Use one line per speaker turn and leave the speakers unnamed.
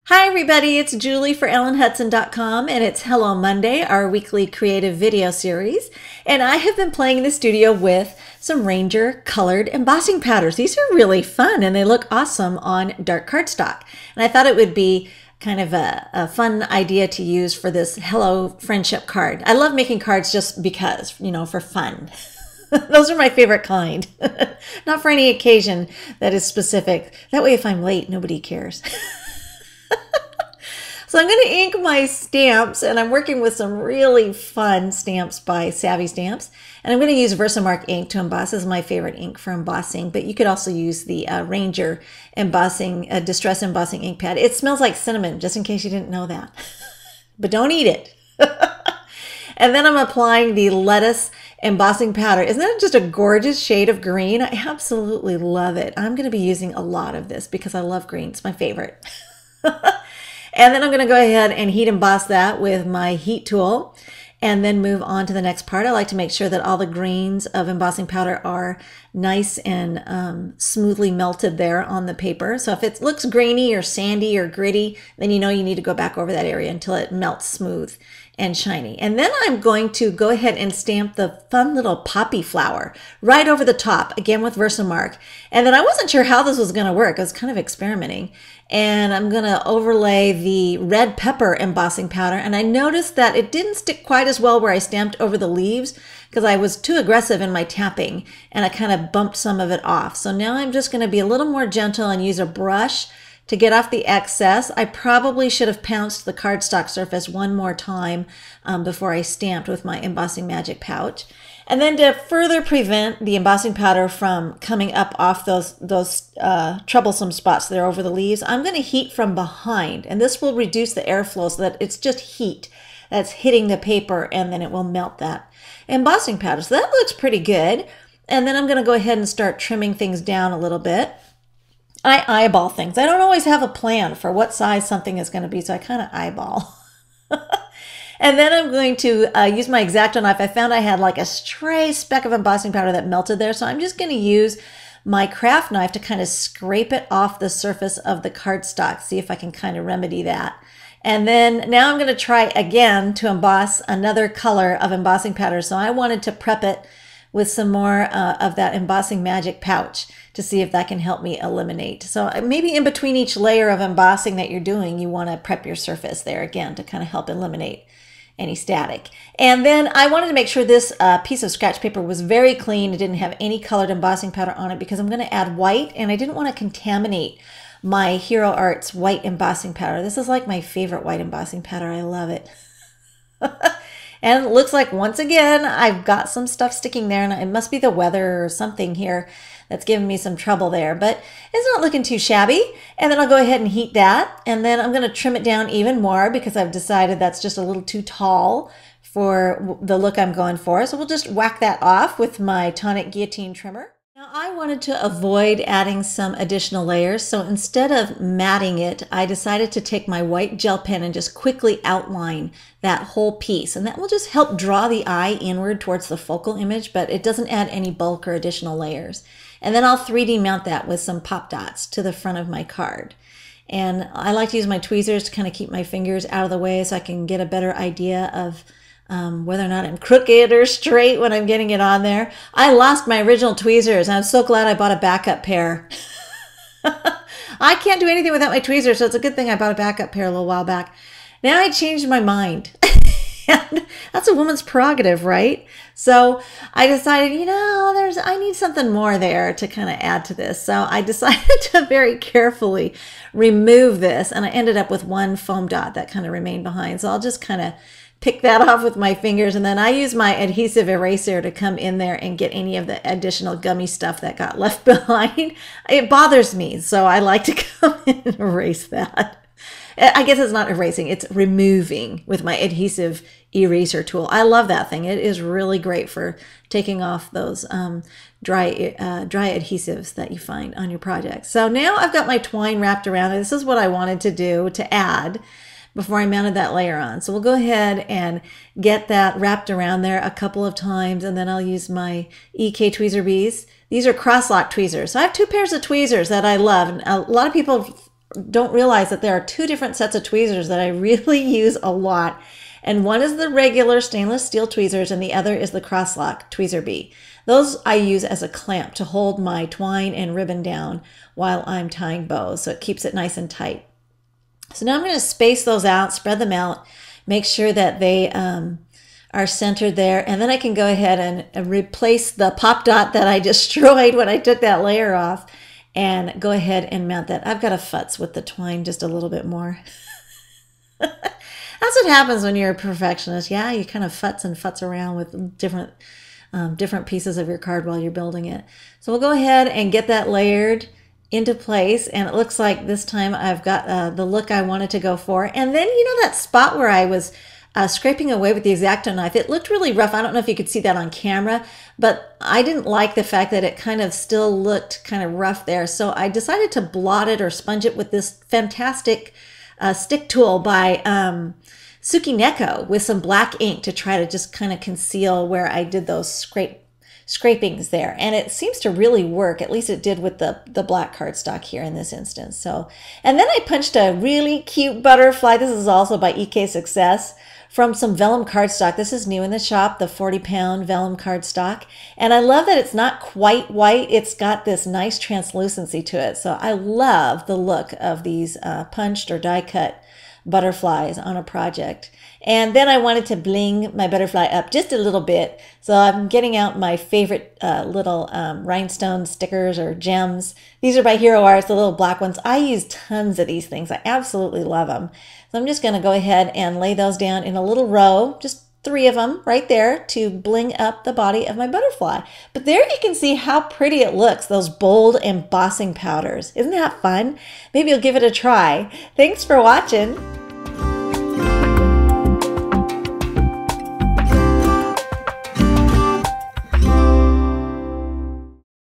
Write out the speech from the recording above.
Hi everybody, it's Julie for EllenHutson.com and it's Hello Monday, our weekly creative video series. And I have been playing in the studio with some Ranger colored embossing powders. These are really fun and they look awesome on dark cardstock. And I thought it would be kind of a fun idea to use for this Hello Friendship card. I love making cards just because, for fun. Those are my favorite kind. Not for any occasion that is specific. That way if I'm late, nobody cares. So I'm going to ink my stamps, and I'm working with some really fun stamps by Savvy Stamps. And I'm going to use Versamark ink to emboss. This is my favorite ink for embossing, but you could also use the Ranger embossing, distress embossing ink pad. It smells like cinnamon, just in case you didn't know that. But don't eat it. And then I'm applying the lettuce embossing powder. Isn't that just a gorgeous shade of green? I absolutely love it. I'm going to be using a lot of this because I love green. It's my favorite. And then I'm going to go ahead and heat emboss that with my heat tool and then move on to the next part. I like to make sure that all the grains of embossing powder are nice and smoothly melted there on the paper. So if it looks grainy or sandy or gritty, then you know you need to go back over that area until it melts smooth and shiny. And then I'm going to go ahead and stamp the fun little poppy flower right over the top, again with Versamark. And then I wasn't sure how this was going to work. I was kind of experimenting. And I'm going to overlay the red pepper embossing powder. And I noticed that it didn't stick quite as well where I stamped over the leaves because I was too aggressive in my tapping and I kind of bumped some of it off. So now I'm just going to be a little more gentle and use a brush to get off the excess. I probably should have pounced the cardstock surface one more time before I stamped with my embossing magic pouch. And then to further prevent the embossing powder from coming up off those troublesome spots there over the leaves, I'm going to heat from behind. And this will reduce the airflow so that it's just heat that's hitting the paper and then it will melt that embossing powder. So that looks pretty good. And then I'm going to go ahead and start trimming things down a little bit. I eyeball things. I don't always have a plan for what size something is going to be, so I kind of eyeball. And then I'm going to use my X-Acto knife. I found I had like a stray speck of embossing powder that melted there, so I'm just going to use my craft knife to kind of scrape it off the surface of the cardstock, see if I can kind of remedy that. And then now I'm going to try again to emboss another color of embossing powder, so I wanted to prep it with some more of that embossing magic pouch to see if that can help me eliminate. So maybe in between each layer of embossing that you're doing, you want to prep your surface there again to kind of help eliminate any static. And then I wanted to make sure this piece of scratch paper was very clean. It didn't have any colored embossing powder on it because I'm going to add white and I didn't want to contaminate my Hero Arts white embossing powder. This is like my favorite white embossing powder. I love it. And it looks like, once again, I've got some stuff sticking there, and it must be the weather or something here that's giving me some trouble there, but it's not looking too shabby. And then I'll go ahead and heat that, and then I'm going to trim it down even more because I've decided that's just a little too tall for the look I'm going for. So we'll just whack that off with my tonic guillotine trimmer. Now I wanted to avoid adding some additional layers, so instead of matting it, I decided to take my white gel pen and just quickly outline that whole piece. And that will just help draw the eye inward towards the focal image, but it doesn't add any bulk or additional layers. And then I'll 3D mount that with some pop dots to the front of my card. And I like to use my tweezers to kind of keep my fingers out of the way so I can get a better idea of whether or not I'm crooked or straight when I'm getting it on there. I lost my original tweezers. I'm so glad I bought a backup pair. I can't do anything without my tweezers, so it's a good thing I bought a backup pair a little while back. Now I changed my mind. And that's a woman's prerogative, right? So I decided, I need something more there to kind of add to this. So I decided to very carefully remove this, and I ended up with one foam dot that kind of remained behind. So I'll just kind of pick that off with my fingers, and then I use my adhesive eraser to come in there and get any of the additional gummy stuff that got left behind. It bothers me, so I like to come in and erase that. I guess it's not erasing, it's removing with my adhesive eraser tool. I love that thing. It is really great for taking off those dry adhesives that you find on your project. So now I've got my twine wrapped around it. This is what I wanted to do to add before I mounted that layer on. So we'll go ahead and get that wrapped around there a couple of times, and then I'll use my EK tweezer bees. These are cross-lock tweezers. So I have two pairs of tweezers that I love, and a lot of people don't realize that there are two different sets of tweezers that I really use a lot. And one is the regular stainless steel tweezers and the other is the crosslock tweezer bee. Those I use as a clamp to hold my twine and ribbon down while I'm tying bows, so it keeps it nice and tight. So now I'm going to space those out, spread them out, make sure that they are centered there, and then I can go ahead and replace the pop dot that I destroyed when I took that layer off and go ahead and mount that. I've got to futz with the twine just a little bit more. That's what happens when you're a perfectionist. Yeah, you kind of futz around with different pieces of your card while you're building it. So we'll go ahead and get that layered into place, and it looks like this time I've got the look I wanted to go for. And then, you know, that spot where I was scraping away with the X-Acto knife, it looked really rough. I don't know if you could see that on camera, but I didn't like the fact that it kind of still looked kind of rough there. So I decided to blot it or sponge it with this fantastic stick tool by Sukineko with some black ink to try to just kind of conceal where I did those scrapings there. And it seems to really work. At least it did with the black cardstock here in this instance. So, and then I punched a really cute butterfly. This is also by EK Success from some vellum cardstock. This is new in the shop, the 40-pound vellum cardstock. And I love that it's not quite white. It's got this nice translucency to it. So I love the look of these punched or die cut butterflies on a project. And then I wanted to bling my butterfly up just a little bit. So I'm getting out my favorite little rhinestone stickers or gems. These are by Hero Arts, the little black ones. I use tons of these things. I absolutely love them. So I'm just going to go ahead and lay those down in a little row, just 3 of them right there to bling up the body of my butterfly. But there you can see how pretty it looks, those bold embossing powders. Isn't that fun? Maybe you'll give it a try. Thanks for watching.